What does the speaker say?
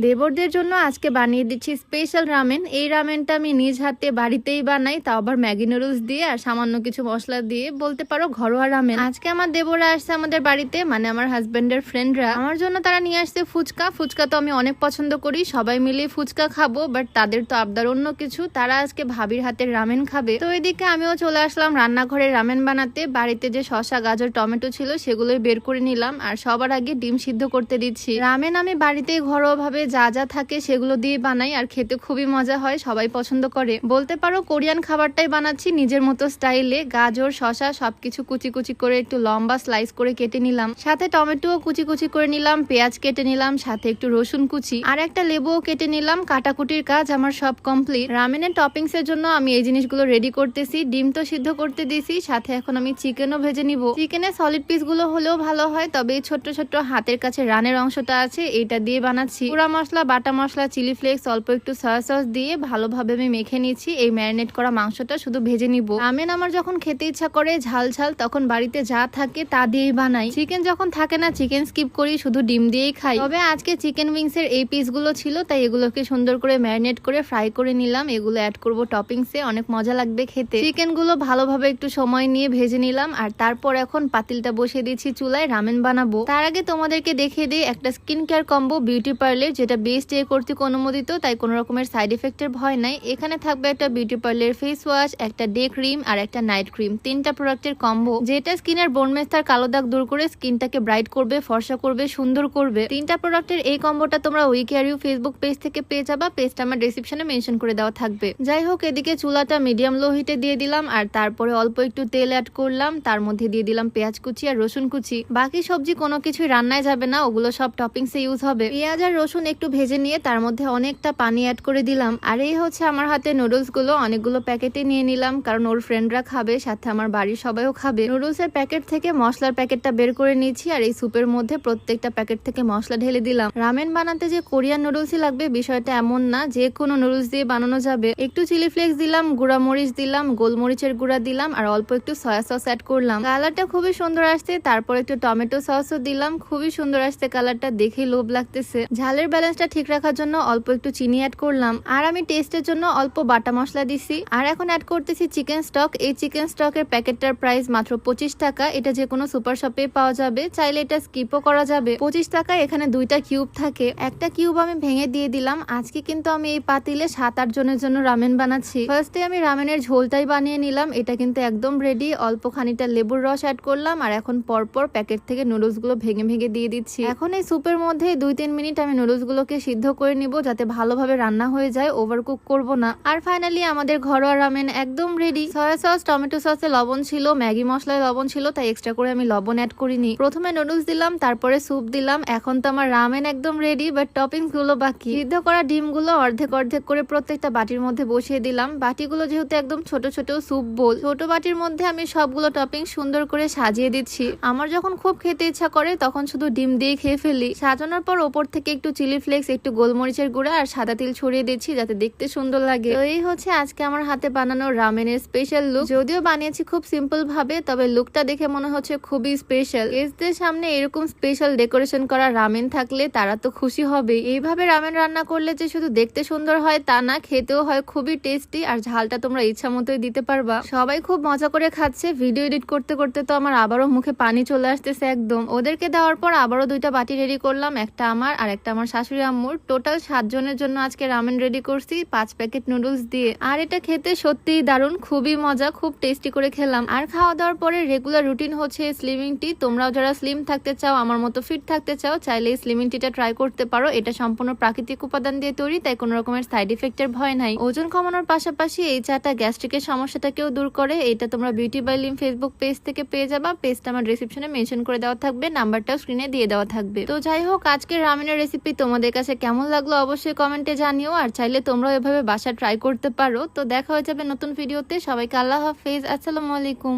দেবরদের জন্য আজকে বানিয়ে দিচ্ছি স্পেশাল রামেন। এই রামেনটা আমি নিজ হাতে বাড়িতেই বানাই, তাও আবার ম্যাগি নুডলস দিয়ে আর সামান্য কিছু মশলা দিয়ে, বলতে পারো ঘরোয়া রামেন। আজকে আমার দেবরা আসছে আমাদের বাড়িতে, মানে আমার হাজবেন্ডের ফ্রেন্ডরা। আমার জন্য তারা নিয়ে আসছে ফুচকা। ফুচকা তো আমি অনেক পছন্দ করি, সবাই মিলে ফুচকা খাবো, বাট তাদের তো আবদার অন্য কিছু। তারা আজকে ভাবির হাতের রামেন খাবে। তো এদিকে আমিও চলে আসলাম রান্নাঘরে রামেন বানাতে। বাড়িতে যে শসা, গাজর, টমেটো ছিল সেগুলোই বের করে নিলাম, আর সবার আগে ডিম সিদ্ধ করতে দিচ্ছি। রামেন আমি বাড়িতেই ঘরোয়া ভাবে যা যা থাকে সেগুলো দিয়ে বানাই, আর খেতে খুবই মজা হয়, সবাই পছন্দ করে। বলতে পারো কোরিয়ান খাবারটাই বানাচ্ছি নিজের মতো স্টাইলে। গাজর, শসা সবকিছু কুচি কুচি করে একটু লম্বা স্লাইস করে কেটে নিলাম, সাথে টমেটো কুচি কুচি করে নিলাম, পেঁয়াজ কেটে নিলাম, সাথে একটু রসুন কুচি আর একটা লেবুও কেটে নিলাম। কাটাকুটির কাজ আমার সব কমপ্লিট। রামেনের টপিংস এর জন্য আমি এই জিনিসগুলো রেডি করতেছি। ডিম তো সিদ্ধ করতে দিয়েছি, সাথে এখন আমি চিকেনও ভেজে নিব। চিকেনের সলিড পিস গুলো হলেও ভালো হয়, তবে এই ছোট্ট ছোট্ট হাতের কাছে রানের অংশটা আছে, এইটা দিয়ে বানাচ্ছি। পুরা মশলা, বাটা মশলা, চিলি ফ্লেক্স, অল্প একটু সয়া সস দিয়ে ভালোভাবে আমি মেখে নিচ্ছি। এই ম্যারিনেট করা মাংসটা শুধু ভেজে নিব। রামেন আমার যখন খেতে ইচ্ছা করে ঝাল ঝাল, তখন বাড়িতে যা থাকে তা দিয়েই বানাই। চিকেন যখন থাকে না, চিকেন স্কিপ করি, শুধু ডিম দিয়েই খাই। তবে আজকে চিকেন উইংস এর এই পিস গুলো ছিল, তাই এগুলোকে সুন্দর করে ম্যারিনেট করে ফ্রাই করে নিলাম। এগুলো অ্যাড করব টপিংসে, অনেক মজা লাগবে খেতে। চিকেন গুলো ভালোভাবে একটু সময় নিয়ে ভেজে নিলাম, আর তারপর এখন পাতিলটা বসিয়ে দিচ্ছি চুলায়, রামেন বানাবো। তার আগে তোমাদেরকে দেখিয়ে দিই একটা skin care combo beauty parlour, যেটা বেস্ট এ কর্তৃক অনুমোদিত, তাই কোনো রকমের সাইড এফেক্টের ভয় নাই। এখানে থাকবে একটা বিউটি পার্লার ফেস ওয়াশ, একটা ডে ক্রিম আর একটা নাইট ক্রিম, তিনটা প্রোডাক্টের কম্বো, যেটা স্কিনের বর্ণমেস্তার কালো দাগ দূর করে স্কিনটাকে ব্রাইট করবে, ফর্সা করবে, সুন্দর করবে। তিনটা প্রোডাক্টের এই কম্বোটা তোমরা we care you Facebook page থেকে পেয়ে যাবা। পেজটা আমার ডেসক্রিপশনে মেনশন করে দেওয়া থাকবে। যাই হোক, এদিকে চুলাটা মিডিয়াম লো হিটে দিয়ে দিলাম, আর তারপরে অল্প একটু তেল অ্যাড করলাম, তার মধ্যে দিয়ে দিলাম পেঁয়াজ কুচি আর রসুন কুচি। বাকি সবজি কোনো কিছুই রান্নায় যাবে না, ওগুলো সব টপিংসে ইউজ হবে। পেঁয়াজ আর রসুন একটু ভেজে নিয়ে তার মধ্যে অনেকটা পানি অ্যাড করে দিলাম। আর এই হচ্ছে আমার হাতে নুডলস গুলো, অনেকগুলো প্যাকেটে নিয়ে নিলাম, কারণ ওর ফ্রেন্ডরা খাবে, সাথে আমার বাড়ির সবাইও খাবে। নুডলস এর প্যাকেট থেকে মশলার প্যাকেটটা বের করে নিয়েছি, আর এই স্যুপের মধ্যে প্রত্যেকটা প্যাকেট থেকে মশলা ঢেলে দিলাম। রামেন বানাতে যে কোরিয়ান নুডলসই লাগবে বিষয়টা এমন না, যে কোনো নুডলস দিয়ে বানানো যাবে। একটু চিলি ফ্লেক্স দিলাম, গুঁড়া মরিচ দিলাম, গোলমরিচের গুঁড়া দিলাম, আর অল্প একটু সয়া সস অ্যাড করলাম। কালারটা খুবই সুন্দর আসছে। তারপর একটু টমেটো সসও দিলাম, খুবই সুন্দর আসছে কালারটা, দেখেই লোভ লাগতেছে। ঝালের ব্যালেন্সটা ঠিক রাখার জন্য অল্প একটু চিনি অ্যাড করলাম, আর আমি টেস্টের জন্য অল্প বাটা মশলা দিছি। আর এখন অ্যাড করতেছি চিকেন স্টক। এই চিকেন স্টকের প্যাকেটটার প্রাইস মাত্র 25 টাকা। এটা যে কোনো সুপার শপে পাওয়া যাবে, চাইলে এটা স্কিপও করা যাবে। 25 টাকায় এখানে 2টা কিউব থাকে, একটা কিউব আমি ভেঙে দিয়ে দিলাম। আজকে কিন্তু আমি এই পাতিলে 7-8 জনের জন্য রামেন বানাচ্ছি। ফার্স্টে আমি রামেনের ঝোলটাই বানিয়ে নিলাম, এটা কিন্তু একদম রেডি। অল্প খানিকটা লেবুর রস অ্যাড করলাম, আর এখন পরপর প্যাকেট থেকে নুডলস গুলো ভেঙে ভেঙে দিয়ে দিচ্ছি। এখন এই স্যুপের মধ্যে 2-3 মিনিট আমি নুডলস গুলোকে সিদ্ধ করে নিব, যাতে ভালোভাবে রান্না হয়ে যায়, ওভারকুক করব না। আর ফাইনালি আমাদের ঘরোয়া রামেন একদম রেডি। সয়া সস, টমেটো সসে লবণ ছিল, ম্যাগি মশলায় লবণ ছিল, তাই এক্সট্রা করে আমি লবণ অ্যাড করিনি। প্রথমে নুডলস দিলাম, তারপরে স্যুপ দিলাম। এখন তো আমার রামেন একদম রেডি, বাট টপিংস গুলো বাকি। সিদ্ধ করা ডিম গুলো অর্ধেক অর্ধেক করে প্রত্যেকটা বাটির মধ্যে বসিয়ে দিলাম। বাটিগুলো যেহেতু একদম ছোট ছোট স্যুপ বোল, ছোট বাটির মধ্যে আমি সবগুলো টপিংস সুন্দর করে সাজিয়ে দিচ্ছি। আমার যখন খুব খেতে ইচ্ছা করে তখন শুধু ডিম দিয়ে খেয়ে ফেলি। সাজানোর পর ওপর থেকে একটু চিলি ফ্লেক্স, একটু গোলমরিচের গুঁড়া আর সাদা তিল ছড়িয়ে দিচ্ছি, যাতে দেখতে সুন্দর লাগে। তো এই হচ্ছে আজকে আমার হাতে বানানো রামেনের স্পেশাল লুক। যদিও বানিয়েছি খুব সিম্পল ভাবে, তবে লুকটা দেখে মনে হচ্ছে খুবই স্পেশাল। গেস্টদের সামনে এরকম স্পেশাল ডেকোরেশন করা রামেন থাকলে তারা তো খুশি হবে। এইভাবে রামেন রান্না করলে যে শুধু দেখতে সুন্দর হয় তা না, খেতেও হয় খুবই টেস্টি, আর ঝালটা তোমরা ইচ্ছা মতোই দিতে পারবা। সবাই খুব মজা করে খাচ্ছে। ভিডিও এডিট করতে করতে তো আমার আবারও মুখে পানি চলে আসতেছে একদম। ওদেরকে দেওয়ার পর আবারও 2টা বাটি রেডি করলাম, একটা আমার আর একটা আমার শাশুড়ি আম্মুর। টোটাল 7 জনের জন্য আজকে রামেন রেডি করছি 5 প্যাকেট নুডলস দিয়ে। আর এটা খেতে সত্যিই দারুণ, খুবই মজা, খুব টেস্টি করে খেলাম। আর খাওয়া দাওয়ার পরে রেগুলার রুটিন হচ্ছে স্লিমিং টি। তোমরাও যারা স্লিম থাকতে চাও, আমার মতো ফিট থাকতে চাও, চাইলে এই স্লিমিং টিটা ট্রাই করতে পারো। এটা সম্পূর্ণ প্রাকৃতিক উপাদান দিয়ে তৈরি, তাই কোনো রকমের সাইড ইফেক্টের ভয় নাই। ওজন কমানোর পাশাপাশি এই চাটা গ্যাস্ট্রিকের সমস্যাটাকেও দূর করে। এটা তোমরা beauty by Lim Facebook page থেকে পেয়ে যাবা। পেজটা আমার ডেসক্রিপশনে মেনশন করে দেওয়া থাকবে, নাম্বারটাও স্ক্রিনে দিয়ে দেওয়া থাকবে। তো যাই হোক, আজকের রামেনের রেসিপি তোমাদের কাছে কেমন লাগলো অবশ্যই কমেন্টে জানিও, আর চাইলে তোমরাও এভাবে বাসা ট্রাই করতে পারো। তো দেখা হয়ে যাবে নতুন ভিডিওতে। সবাইকে আল্লাহ হাফেজ, আসসালামু আলাইকুম।